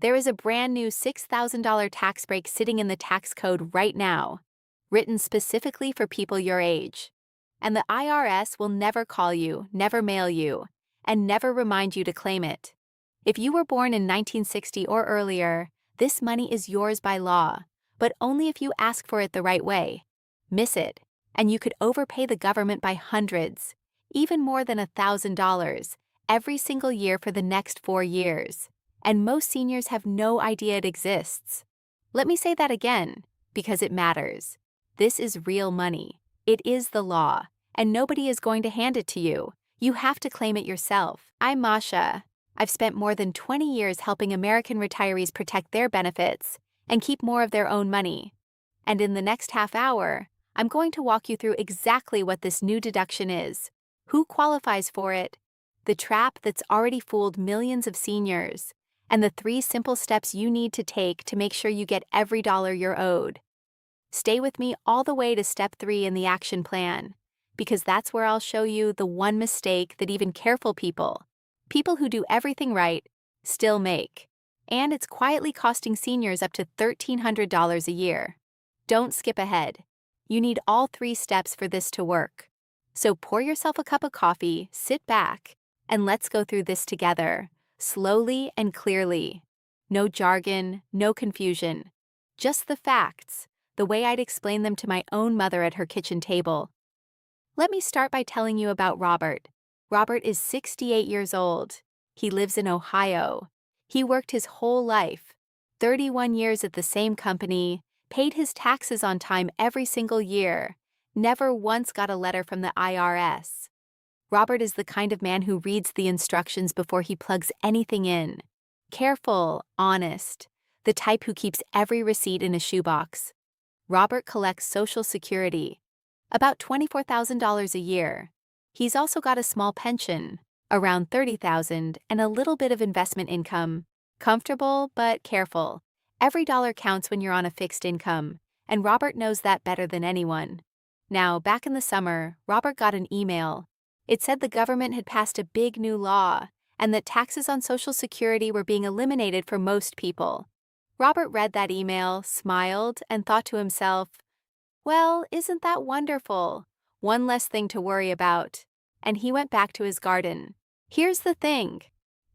There is a brand new $6,000 tax break sitting in the tax code right now, written specifically for people your age. And the IRS will never call you, never mail you, and never remind you to claim it. If you were born in 1960 or earlier, this money is yours by law, but only if you ask for it the right way. Miss it, and you could overpay the government by hundreds, even more than $1,000, every single year for the next 4 years. And most seniors have no idea it exists. Let me say that again, because it matters. This is real money. It is the law, and nobody is going to hand it to you. You have to claim it yourself. I'm Masha. I've spent more than 20 years helping American retirees protect their benefits and keep more of their own money. And in the next half hour, I'm going to walk you through exactly what this new deduction is, who qualifies for it, the trap that's already fooled millions of seniors, and the 3 simple steps you need to take to make sure you get every dollar you're owed. Stay with me all the way to step 3 in the action plan, because that's where I'll show you the one mistake that even careful people who do everything right, still make. And it's quietly costing seniors up to $1,300 a year. Don't skip ahead. You need all 3 steps for this to work. So pour yourself a cup of coffee, sit back, and let's go through this together, slowly and clearly. No jargon, no confusion. Just the facts, the way I'd explain them to my own mother at her kitchen table. Let me start by telling you about Robert. Robert is 68 years old. He lives in Ohio. He worked his whole life, 31 years at the same company, paid his taxes on time every single year, never once got a letter from the IRS. Robert is the kind of man who reads the instructions before he plugs anything in. Careful, honest, the type who keeps every receipt in a shoebox. Robert collects Social Security, about $24,000 a year. He's also got a small pension, around $30,000, and a little bit of investment income. Comfortable, but careful. Every dollar counts when you're on a fixed income, and Robert knows that better than anyone. Now, back in the summer, Robert got an email. It said the government had passed a big new law, and that taxes on Social Security were being eliminated for most people. Robert read that email, smiled, and thought to himself, well, isn't that wonderful? One less thing to worry about. And he went back to his garden. Here's the thing.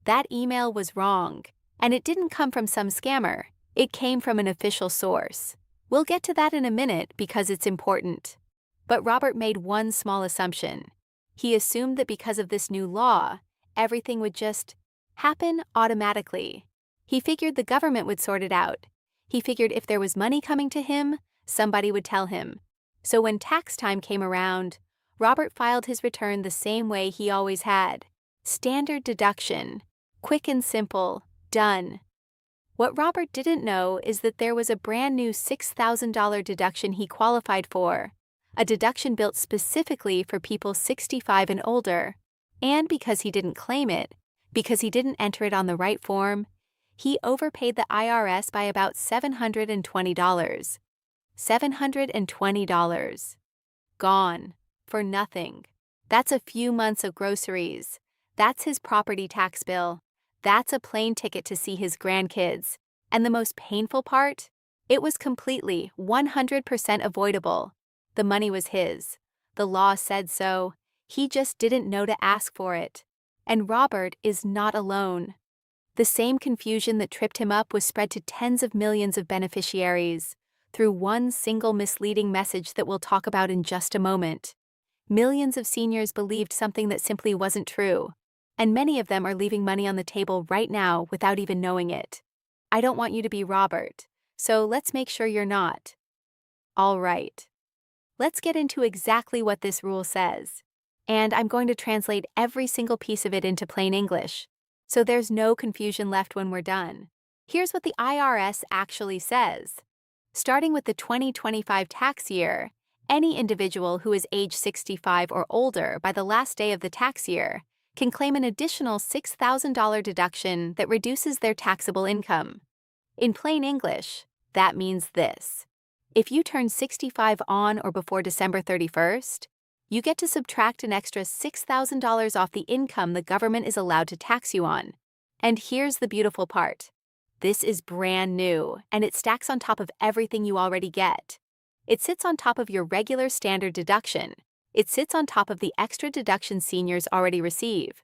That email was wrong, and it didn't come from some scammer. It came from an official source. We'll get to that in a minute because it's important. But Robert made one small assumption. He assumed that because of this new law, everything would just happen automatically. He figured the government would sort it out. He figured if there was money coming to him, somebody would tell him. So when tax time came around, Robert filed his return the same way he always had. Standard deduction. Quick and simple. Done. What Robert didn't know is that there was a brand new $6,000 deduction he qualified for, a deduction built specifically for people 65 and older. And because he didn't claim it, because he didn't enter it on the right form, he overpaid the IRS by about $720. $720. Gone. For nothing. That's a few months of groceries. That's his property tax bill. That's a plane ticket to see his grandkids. And the most painful part? It was completely, 100% avoidable. The money was his. The law said so. He just didn't know to ask for it. And Robert is not alone. The same confusion that tripped him up was spread to tens of millions of beneficiaries through one single misleading message that we'll talk about in just a moment. Millions of seniors believed something that simply wasn't true, and many of them are leaving money on the table right now without even knowing it. I don't want you to be Robert, so let's make sure you're not. All right. Let's get into exactly what this rule says. And I'm going to translate every single piece of it into plain English, so there's no confusion left when we're done. Here's what the IRS actually says. Starting with the 2025 tax year, any individual who is age 65 or older by the last day of the tax year can claim an additional $6,000 deduction that reduces their taxable income. In plain English, that means this. If you turn 65 on or before December 31st, you get to subtract an extra $6,000 off the income the government is allowed to tax you on. And here's the beautiful part. This is brand new, and it stacks on top of everything you already get. It sits on top of your regular standard deduction. It sits on top of the extra deduction seniors already receive.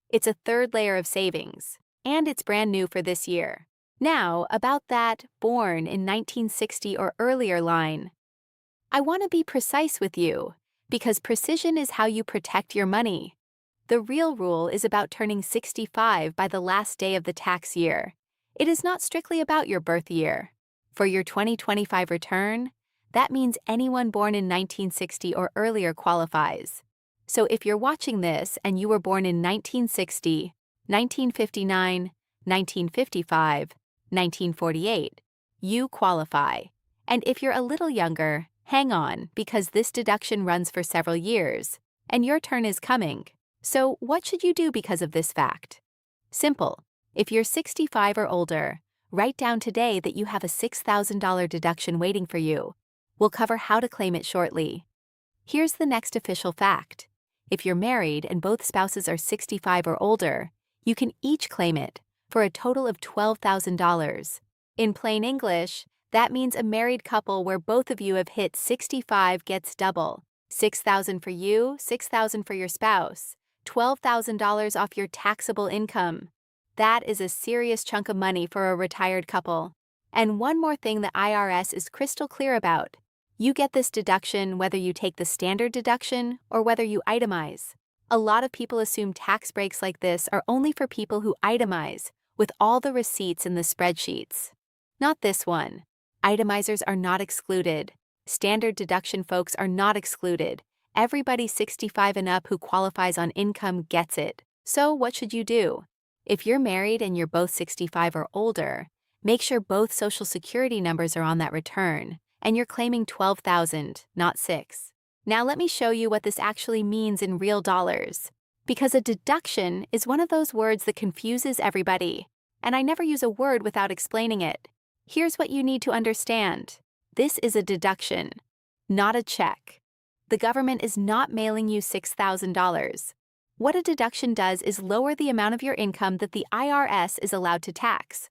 It's a third layer of savings, and it's brand new for this year. Now, about that born in 1960 or earlier line. I want to be precise with you, because precision is how you protect your money. The real rule is about turning 65 by the last day of the tax year. It is not strictly about your birth year. For your 2025 return, that means anyone born in 1960 or earlier qualifies. So if you're watching this and you were born in 1960, 1959, 1955, 1948, you qualify. And if you're a little younger, hang on, because this deduction runs for several years, and your turn is coming. So what should you do because of this fact? Simple. If you're 65 or older, write down today that you have a $6,000 deduction waiting for you. We'll cover how to claim it shortly. Here's the next official fact. If you're married and both spouses are 65 or older, you can each claim it for a total of $12,000. In plain English, that means a married couple where both of you have hit 65 gets double. $6,000 for you, $6,000 for your spouse, $12,000 off your taxable income. That is a serious chunk of money for a retired couple. And one more thing the IRS is crystal clear about. You get this deduction whether you take the standard deduction or whether you itemize. A lot of people assume tax breaks like this are only for people who itemize, with all the receipts in the spreadsheets. Not this one. Itemizers are not excluded. Standard deduction folks are not excluded. Everybody 65 and up who qualifies on income gets it. So what should you do? If you're married and you're both 65 or older, make sure both Social Security numbers are on that return, and you're claiming $12,000, not $6,000. Now let me show you what this actually means in real dollars. Because a deduction is one of those words that confuses everybody, and I never use a word without explaining it. Here's what you need to understand. This is a deduction, not a check. The government is not mailing you $6,000. What a deduction does is lower the amount of your income that the IRS is allowed to tax.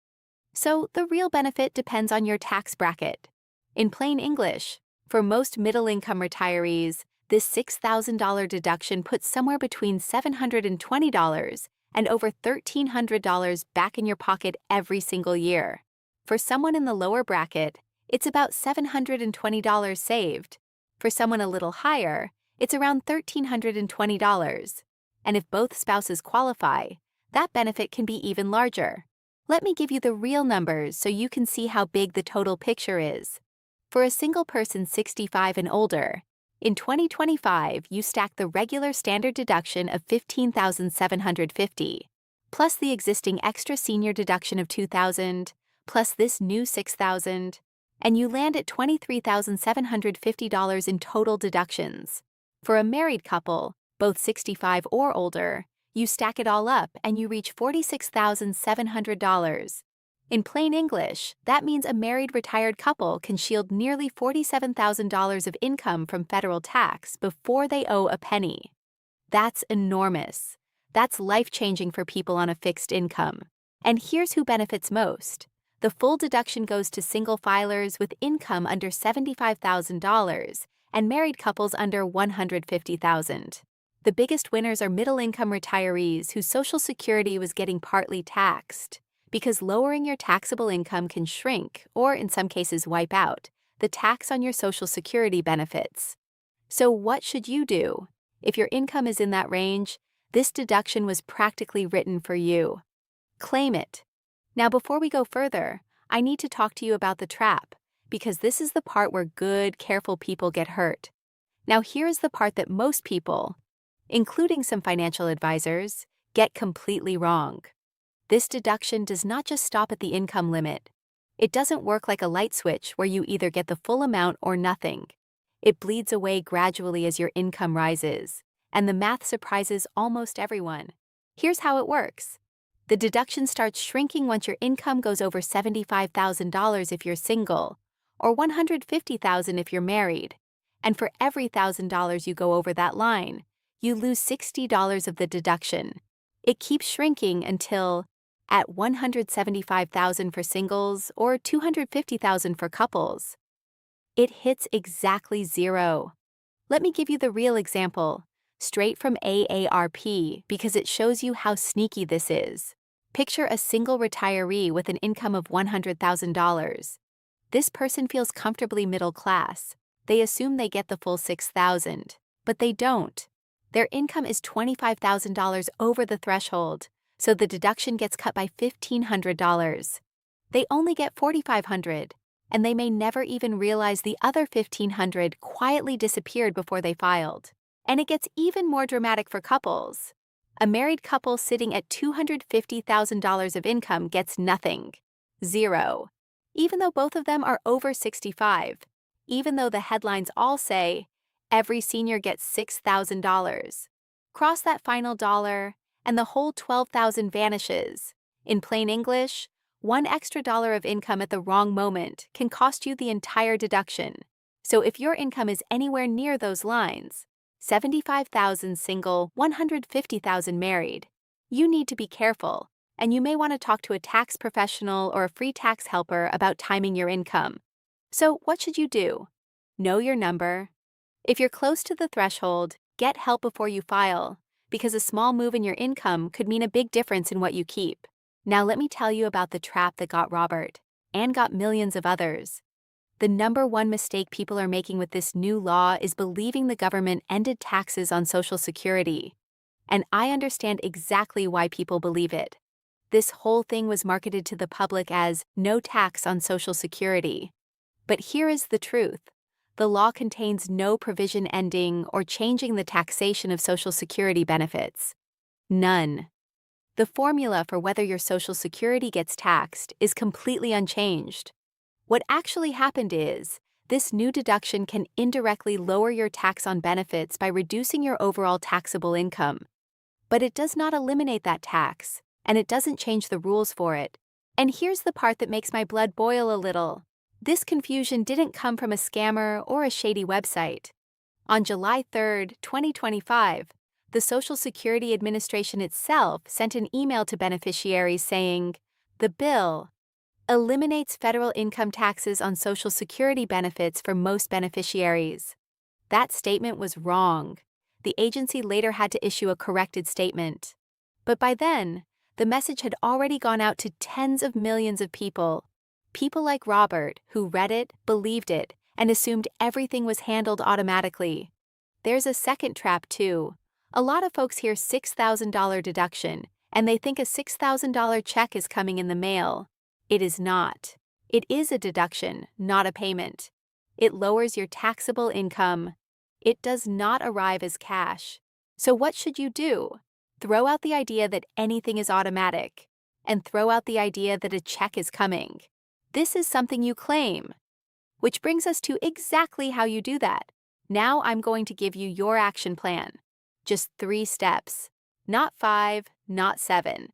So the real benefit depends on your tax bracket. In plain English, for most middle-income retirees, this $6,000 deduction puts somewhere between $720 and over $1,300 back in your pocket every single year. For someone in the lower bracket, it's about $720 saved. For someone a little higher, it's around $1,320. And if both spouses qualify, that benefit can be even larger. Let me give you the real numbers so you can see how big the total picture is. For a single person 65 and older, in 2025, you stack the regular standard deduction of $15,750, plus the existing extra senior deduction of $2,000, plus this new $6,000, and you land at $23,750 in total deductions. For a married couple, both 65 or older, you stack it all up and you reach $46,700. In plain English, that means a married retired couple can shield nearly $47,000 of income from federal tax before they owe a penny. That's enormous. That's life-changing for people on a fixed income. And here's who benefits most. The full deduction goes to single filers with income under $75,000 and married couples under $150,000. The biggest winners are middle-income retirees whose Social Security was getting partly taxed, because lowering your taxable income can shrink, or in some cases wipe out, the tax on your Social Security benefits. So what should you do? If your income is in that range, this deduction was practically written for you. Claim it. Now before we go further, I need to talk to you about the trap, because this is the part where good, careful people get hurt. Now here is the part that most people, including some financial advisors, get completely wrong. This deduction does not just stop at the income limit. It doesn't work like a light switch where you either get the full amount or nothing. It bleeds away gradually as your income rises, and the math surprises almost everyone. Here's how it works. The deduction starts shrinking once your income goes over $75,000 if you're single, or $150,000 if you're married. And for every $1,000 you go over that line, you lose $60 of the deduction. It keeps shrinking until at $175,000 for singles or $250,000 for couples. It hits exactly zero. Let me give you the real example, straight from AARP, because it shows you how sneaky this is. Picture a single retiree with an income of $100,000. This person feels comfortably middle class. They assume they get the full $6,000, but they don't. Their income is $25,000 over the threshold, so the deduction gets cut by $1,500. They only get $4,500, and they may never even realize the other $1,500 quietly disappeared before they filed. And it gets even more dramatic for couples. A married couple sitting at $250,000 of income gets nothing. Zero. Even though both of them are over 65. Even though the headlines all say, every senior gets $6,000. Cross that final dollar, and the whole $12,000 vanishes. In plain English, one extra dollar of income at the wrong moment can cost you the entire deduction. So if your income is anywhere near those lines, 75,000 single, 150,000 married, you need to be careful, and you may want to talk to a tax professional or a free tax helper about timing your income. So what should you do? Know your number. If you're close to the threshold, get help before you file, because a small move in your income could mean a big difference in what you keep. Now let me tell you about the trap that got Robert, and got millions of others. The number one mistake people are making with this new law is believing the government ended taxes on Social Security. And I understand exactly why people believe it. This whole thing was marketed to the public as no tax on Social Security. But here is the truth. The law contains no provision ending or changing the taxation of Social Security benefits. None. The formula for whether your Social Security gets taxed is completely unchanged. What actually happened is, this new deduction can indirectly lower your tax on benefits by reducing your overall taxable income. But it does not eliminate that tax, and it doesn't change the rules for it. And here's the part that makes my blood boil a little. This confusion didn't come from a scammer or a shady website. On July 3, 2025, the Social Security Administration itself sent an email to beneficiaries saying, "The bill eliminates federal income taxes on Social Security benefits for most beneficiaries." That statement was wrong. The agency later had to issue a corrected statement. But by then, the message had already gone out to tens of millions of people. People like Robert, who read it, believed it, and assumed everything was handled automatically. There's a second trap, too. A lot of folks hear $6,000 deduction, and they think a $6,000 check is coming in the mail. It is not. It is a deduction, not a payment. It lowers your taxable income. It does not arrive as cash. So what should you do? Throw out the idea that anything is automatic, and throw out the idea that a check is coming. This is something you claim. Which brings us to exactly how you do that. Now I'm going to give you your action plan. Just 3 steps. Not 5, not 7.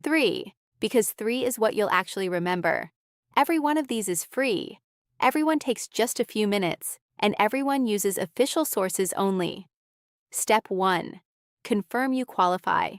3. Because 3 is what you'll actually remember. Every one of these is free. Everyone takes just a few minutes, and everyone uses official sources only. Step 1. Confirm you qualify.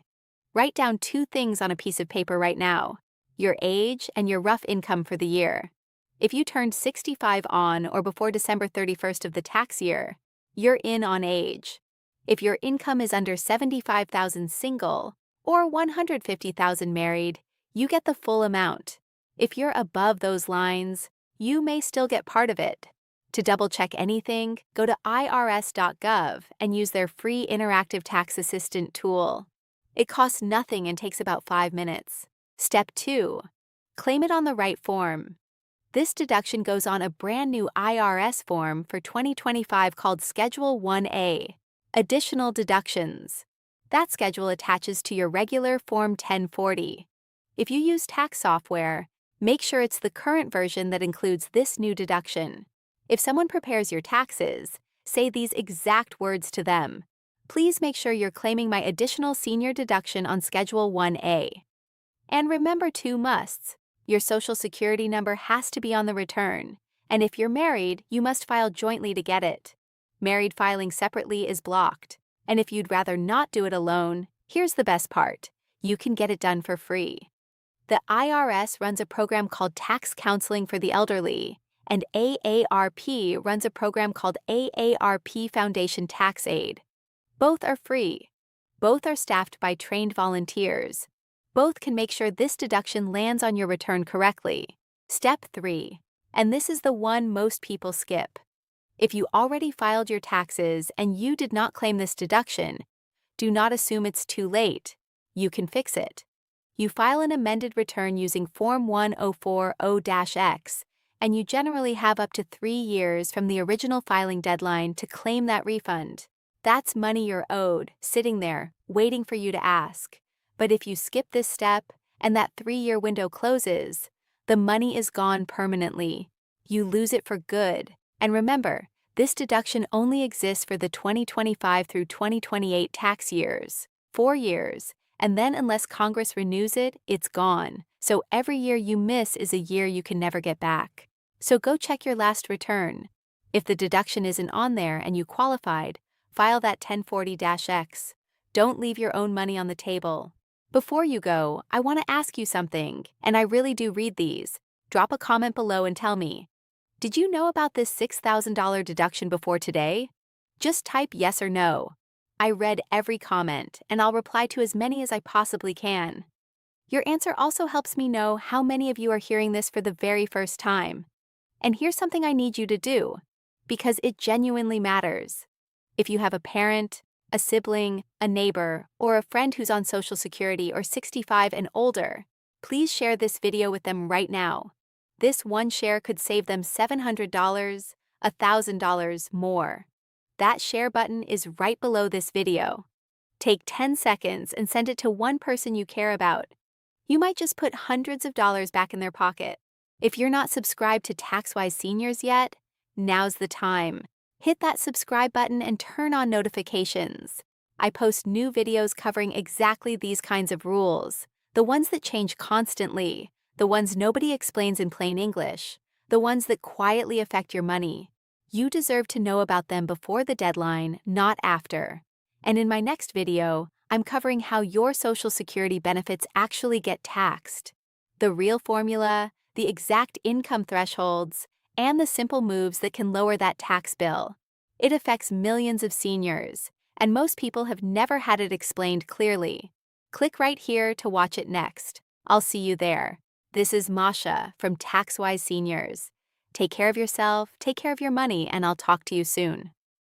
Write down 2 things on a piece of paper right now: your age and your rough income for the year. If you turned 65 on or before December 31st of the tax year, you're in on age. If your income is under $75,000 single or $150,000 married, you get the full amount. If you're above those lines, you may still get part of it. To double-check anything, go to irs.gov and use their free interactive tax assistant tool. It costs nothing and takes about 5 minutes. Step 2. Claim it on the right form. This deduction goes on a brand new IRS form for 2025 called Schedule 1A, Additional Deductions. That schedule attaches to your regular Form 1040. If you use tax software, make sure it's the current version that includes this new deduction. If someone prepares your taxes, say these exact words to them: "Please make sure you're claiming my additional senior deduction on Schedule 1A. And remember 2 musts. Your Social Security number has to be on the return, and if you're married, you must file jointly to get it. Married filing separately is blocked, and if you'd rather not do it alone, here's the best part: you can get it done for free. The IRS runs a program called Tax Counseling for the Elderly, and AARP runs a program called AARP Foundation Tax Aid. Both are free. Both are staffed by trained volunteers. Both can make sure this deduction lands on your return correctly. Step 3. And this is the one most people skip. If you already filed your taxes and you did not claim this deduction, do not assume it's too late. You can fix it. You file an amended return using Form 1040-X, and you generally have up to 3 years from the original filing deadline to claim that refund. That's money you're owed, sitting there, waiting for you to ask. But if you skip this step, and that 3-year window closes, the money is gone permanently. You lose it for good. And remember, this deduction only exists for the 2025 through 2028 tax years, 4 years, and then unless Congress renews it, it's gone. So every year you miss is a year you can never get back. So go check your last return. If the deduction isn't on there and you qualified, file that 1040-X. Don't leave your own money on the table. Before you go, I want to ask you something, and I really do read these. Drop a comment below and tell me. Did you know about this $6,000 deduction before today? Just type yes or no. I read every comment, and I'll reply to as many as I possibly can. Your answer also helps me know how many of you are hearing this for the very first time. And here's something I need you to do, because it genuinely matters. If you have a parent, a sibling, a neighbor, or a friend who's on Social Security or 65 and older, please share this video with them right now. This one share could save them $700, $1,000 more. That share button is right below this video. Take 10 seconds and send it to one person you care about. You might just put hundreds of dollars back in their pocket. If you're not subscribed to TaxWise Seniors yet, now's the time. Hit that subscribe button and turn on notifications. I post new videos covering exactly these kinds of rules, the ones that change constantly, the ones nobody explains in plain English, the ones that quietly affect your money. You deserve to know about them before the deadline, not after. And in my next video, I'm covering how your Social Security benefits actually get taxed. The real formula, the exact income thresholds, and the simple moves that can lower that tax bill. It affects millions of seniors, and most people have never had it explained clearly. Click right here to watch it next. I'll see you there. This is Masha from TaxWise Seniors. Take care of yourself, take care of your money, and I'll talk to you soon.